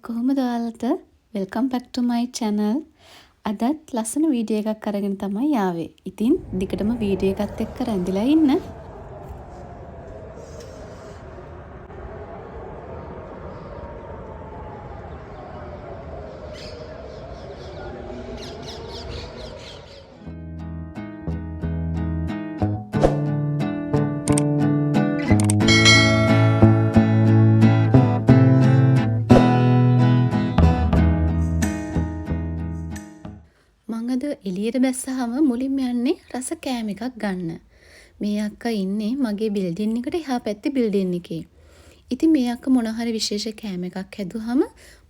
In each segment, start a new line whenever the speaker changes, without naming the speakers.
කොහොමද ඔයාලට? Welcome back ටු මයි channel. අදත් ලස්සන වීඩියෝ එකක් අරගෙන තමයි ආවේ. ඉතින් දිගටම වීඩියෝ එකත් එක්ක රැඳිලා ඉන්න. මං අද එළියට බැස්සහම මුලින්ම යන්නේ රස කෑම එකක් ගන්න. මේ අක්කා ඉන්නේ මගේ බිල්ඩින් එකට එහා පැත්තේ බිල්ඩින් එකේ. ඉතින් මේ අක්කා මොන හරි විශේෂ කෑම එකක් හැදුවාම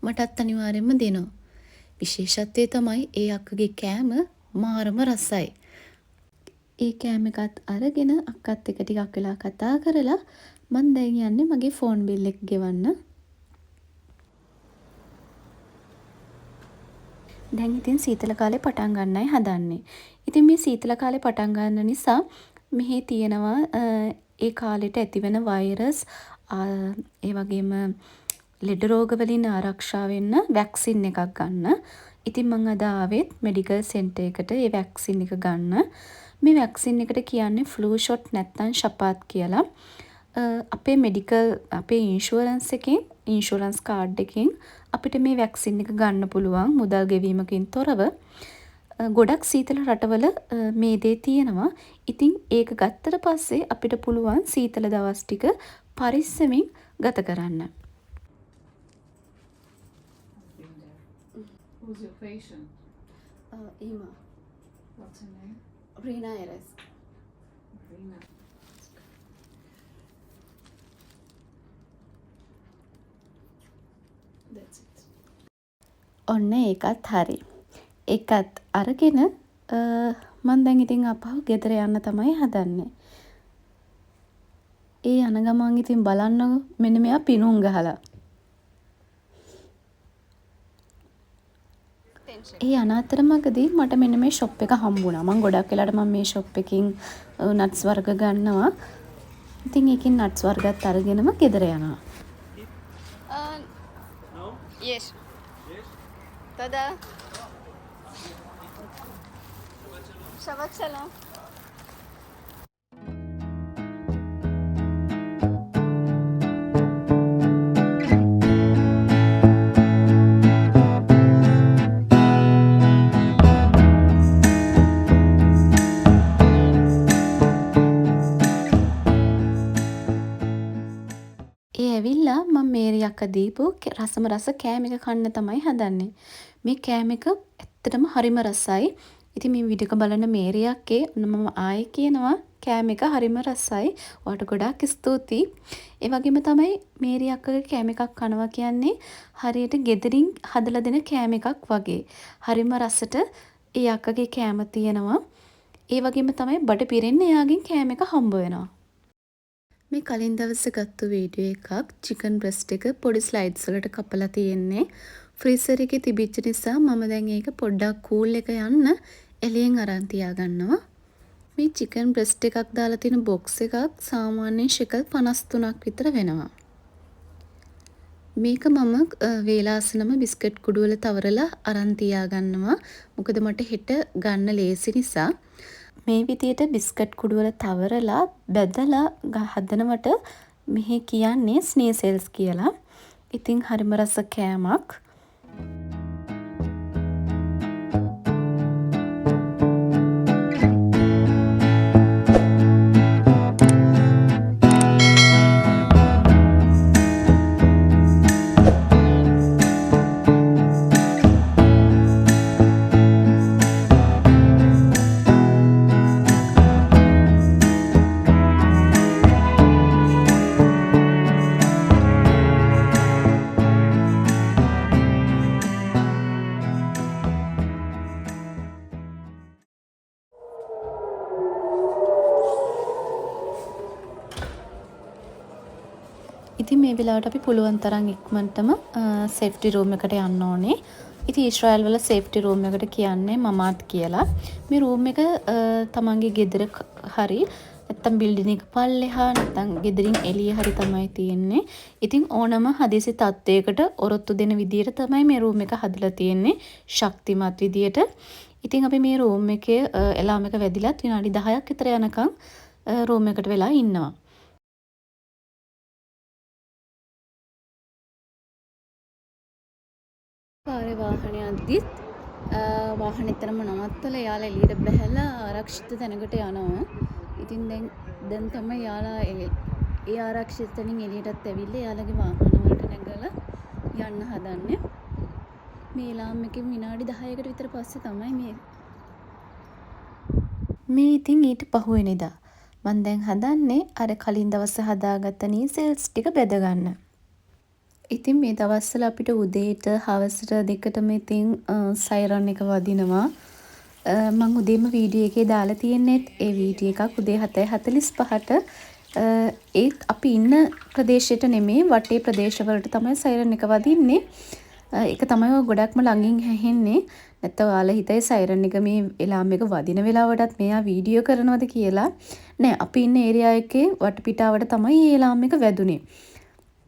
මටත් අනිවාර්යෙන්ම දෙනවා. විශේෂත්වය තමයි ඒ අක්කගේ කෑම මාරම රසයි. ඒ කෑම එකත් අරගෙන අක්කත් එක්ක ටිකක් වෙලා කතා කරලා මං දැන් යන්නේ මගේ ෆෝන් බිල් එක ගෙවන්න. දැන් ඉතින් සීතල කාලේ පටන් ගන්නයි හදන්නේ. ඉතින් මේ සීතල කාලේ පටන් ගන්න නිසා මෙහි තියෙනවා ඒ කාලෙට ඇතිවෙන වෛරස් ඒ වගේම ලෙඩ රෝග වලින් ආරක්ෂා වෙන්න වැක්සින් එකක් ගන්න. ඉතින් මං අද ආවෙත් මෙඩිකල් සෙන්ටර් එකට ඒ වැක්සින් එක ගන්න. මේ වැක්සින් එකට කියන්නේ ෆ්ලූ ෂොට් නැත්නම් ෂපාත් කියලා. අපේ මෙඩිකල් අපේ ඉන්ෂුරන්ස් එකෙන් ඉන්ෂුරන්ස් කාඩ් එකෙන් අපිට මේ වැක්සින් එක ගන්න පුළුවන් මුදල් ගෙවීමකින් තොරව. ගොඩක් සීතල රටවල මේ දේ තියෙනවා. ඉතින් ඒක ගත්තට පස්සේ අපිට පුළුවන් සීතල දවස් ටික පරිස්සමින් ගත කරන්න.
Who's your patient?
Ima.
What's her name?
Rina Eres.
Rina. That's it.
ඔන්න ඒකත් හරි. ඒකත් අරගෙන මං දැන් ඉතින් අපහු ගෙදර යන්න තමයි හදන්නේ. ඒ යන ගමන් ඉතින් බලන්නකො මෙන්න මෙයා පිනුම් ගහලා. ඒ යන අතරමඟදී මට මෙන්න මේ ෂොප් එක හම්බුණා. මං ගොඩක් වෙලාවට මම මේ ෂොප් එකකින් නට්ස් වර්ග ගන්නවා. ඉතින් ඒකෙන් නට්ස් වර්ගත් අරගෙනම ගෙදර යනවා.
Yes. Tada. Shabbat shalom.
ඒ ඇවිල්ලා මම මේරි අක්කා දීපු රසම රස කෑම එක කන්න තමයි හදන්නේ. මේ කෑම එක ඇත්තටම හරිම රසයි. ඉතින් මේ වීඩියෝ එක බලන මේරි අක්කේ මම ආයේ කියනවා කෑම එක හරිම රසයි. ඔයාලට ගොඩාක් ස්තුතියි. ඒ වගේම තමයි මේරි අක්කගේ කෑම එකක් කනවා කියන්නේ හරියට ගෙදරින් හදලා දෙන කෑම එකක් වගේ. හරිම රසට ඒ අක්කගේ කෑම තියෙනවා. ඒ වගේම තමයි බඩ පිරෙන්න එයාගෙන් කෑම එක හම්බ වෙනවා. මේ කලින් දවසේ ගත්ත වීඩියෝ එකක් චිකන් බ්‍රෙස්ට් එක පොඩි ස්ලයිඩ්ස් වලට කපලා තියෙන්නේ. ෆ්‍රීසර් එකේ තිබිච්ච නිසා මම දැන් ඒක පොඩ්ඩක් කූල් එක යන්න එළියෙන් අරන් තියාගන්නවා. මේ චිකන් බ්‍රෙස්ට් එකක් දාලා තියෙන බොක්ස් එකක් සාමාන්‍යයෙන් ශෙකල් 53ක් විතර වෙනවා. මේක මම වේලාසනම බිස්කට් කුඩු වල තවරලා අරන් තියාගන්නවා. මොකද මට හෙට ගන්න ලේසි නිසා. මේ විදියට බිස්කට් කුඩු වල තවරලා බෙදලා හදනවට මෙහි කියන්නේ ස්නේසෙල්ස් කියලා. ඉතින් හරිම රස කෑමක්. ඉතින් මේ වෙලාවට අපි පුළුවන් තරම් ඉක්මනටම සේෆ්ටි රූම් එකට යන්න ඕනේ. ඉතින් ඊශ්‍රායල් වල සේෆ්ටි රූම් එකට කියන්නේ මමාත් කියලා. මේ රූම් එක තමන්ගේ ගෙදර හරි නැත්තම් බිල්ඩින් එක පල්ලෙහා නැත්තම් ගෙදරින් එළිය හරි තමයි තියෙන්නේ. ඉතින් ඕනම හදිසි තත්ත්වයකට ඔරොත්තු දෙන විදියට තමයි මේ රූම් එක හදලා තියෙන්නේ. ශක්තිමත් විදියට. ඉතින් අපි මේ රූම් එකේ එලාම් එක වැදිලත් විනාඩි 10ක් විතර යනකම් රූම් එකට වෙලා ඉන්නවා. පාරේ වාහනය යද්දිත් වාහනේ එතනම නවත්තලා එයාලා එළියට බැහැලා ආරක්ෂිත තැනකට යනවා. ඉතින් දැන් තමයි එයාලා ඒ ආරක්ෂිත තැනින් එළියටත් ඇවිල්ලා එයාලගේ වාහන වලට නැගලා යන්න හදන්නේ. මේ එලාම් එකෙන් විනාඩි 10කට විතර පස්සේ තමයි මේ ඉතින් ඊට පහුවෙනිදා මම දැන් හදන්නේ අර කලින් දවස් හදාගත්ත නීසෙල්ස් ටික බෙද ගන්න. ඉතින් මේ දවස්වල අපිට උදේට හවසට දෙකටම ඉතින් සයිරන් එක වදිනවා. මම උදේම වීඩියෝ එකේ දාලා තියෙන්නේත් ඒ වීඩියෝ එකක් උදේ 7:45ට ඒත් අපි ඉන්න ප්‍රදේශයට නෙමෙයි වටේ ප්‍රදේශවලට තමයි සයිරන් එක වදින්නේ. ඒක තමයි ගොඩක්ම ළඟින් ඇහෙන්නේ. නැත්නම් ඔයාලා හිතයි සයිරන් එක මේ එලාම් එක වදින වෙලාවටත් මෙයා වීඩියෝ කරනවද කියලා. නෑ අපි ඉන්න ඒරියා එකේ වටපිටාවට තමයි මේ එලාම් එක වැදුනේ.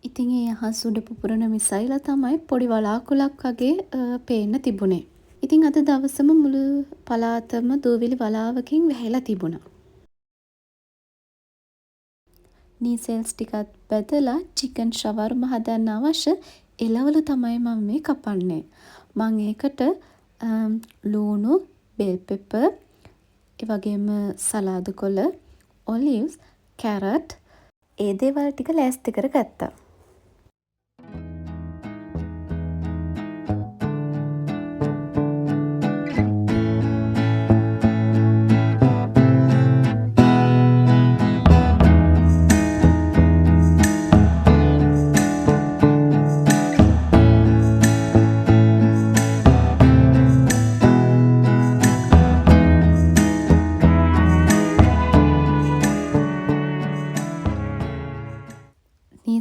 ඉතින් ඒ අහස් උඩ පුපුරන මිසයිල තමයි පොඩි වලාකුළක් වගේ පේන්න තිබුණේ. ඉතින් අද දවසම මුළු පළාතම දූවිලි වලාවකින් වැහිලා තිබුණා. නීසෙල්ස් ටිකත් බෙදලා චිකන් ෂවර්ම හදන්න අවශ්‍ය එළවලු තමයි මම මේ කපන්නේ. මම ඒකට ලූණු, බෙල් පෙපර්, ඒ වගේම සලාද කොළ, ඔලිව්ස්, කැරට් ඒ දේවල් ටික ලෑස්ති කරගත්තා.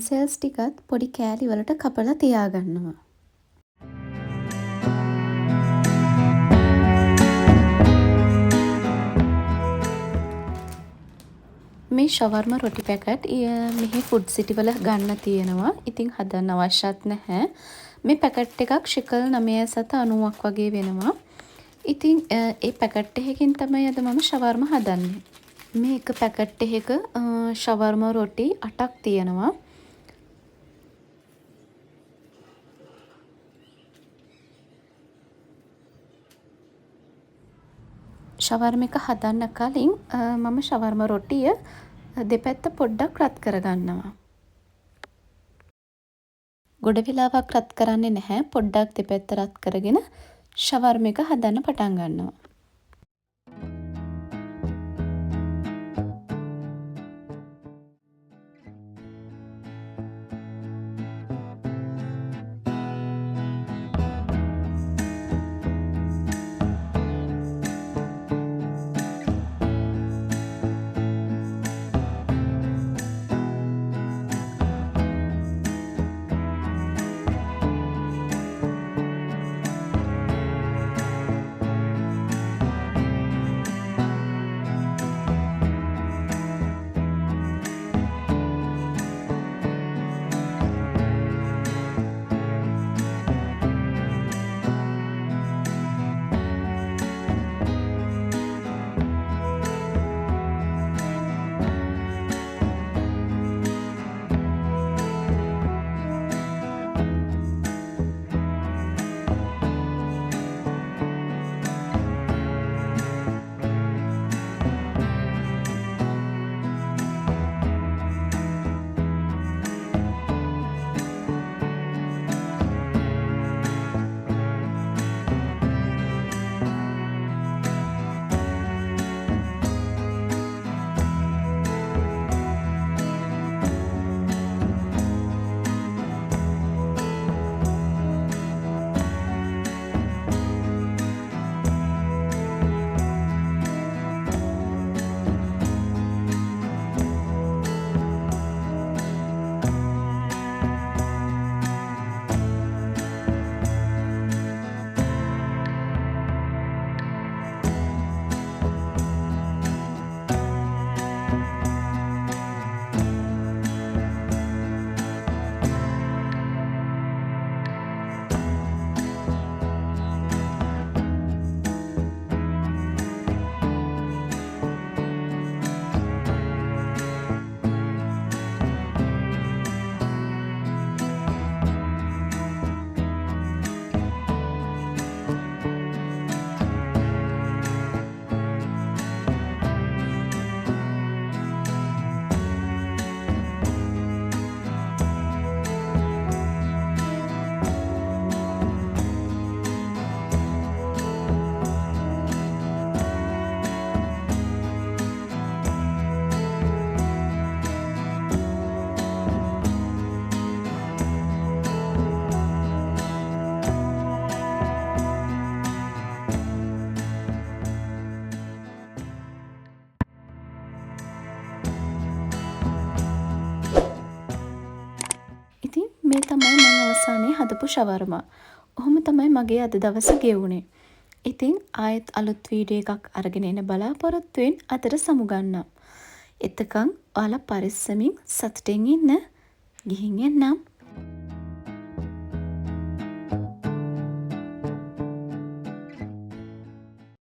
නීසෙල්ස් ටිකත් පොඩි කෑලි වලට කපලා තියාගන්නවා. මේ ෂවර්ම රොටි පැකට් මෙහි ෆුඩ් සිටි වල ගන්න තියෙනවා. ඉතින් හදන්න අවශ්‍යත් නැහැ. මේ පැකට් එකක් ශිකල් 9.90ක් වගේ වෙනවා. ඉතින් ඒ පැකට් එකකින් තමයි අද මම ෂවර්ම හදන්නේ. මේ එක පැකට් එකක ෂවර්ම රොටි 8ක් තියෙනවා. ෂවර්ම එක හදන්න කලින් මම ෂවර්ම රොටිය දෙපැත්ත පොඩ්ඩක් රත් කරගන්නවා. ගොඩ වෙලාවක් රත් කරන්නේ නැහැ. පොඩ්ඩක් දෙපැත්ත රත් කරගෙන ෂවර්ම එක හදන්න පටන් ගන්නවා. තමයි මම අවසානයේ හදපු ෂවර්මා. ඔහොම තමයි මගේ අද දවස ගෙවුනේ. ඉතින් ආයෙත් අලුත් වීඩියෝ එකක් අරගෙන එන බලාපොරොත්තුවෙන් අදට සමුගන්නම්. එතකන් ඔයාලා පරිස්සමින් සතුටින් ඉන්න. ගිහින් එන්නම්.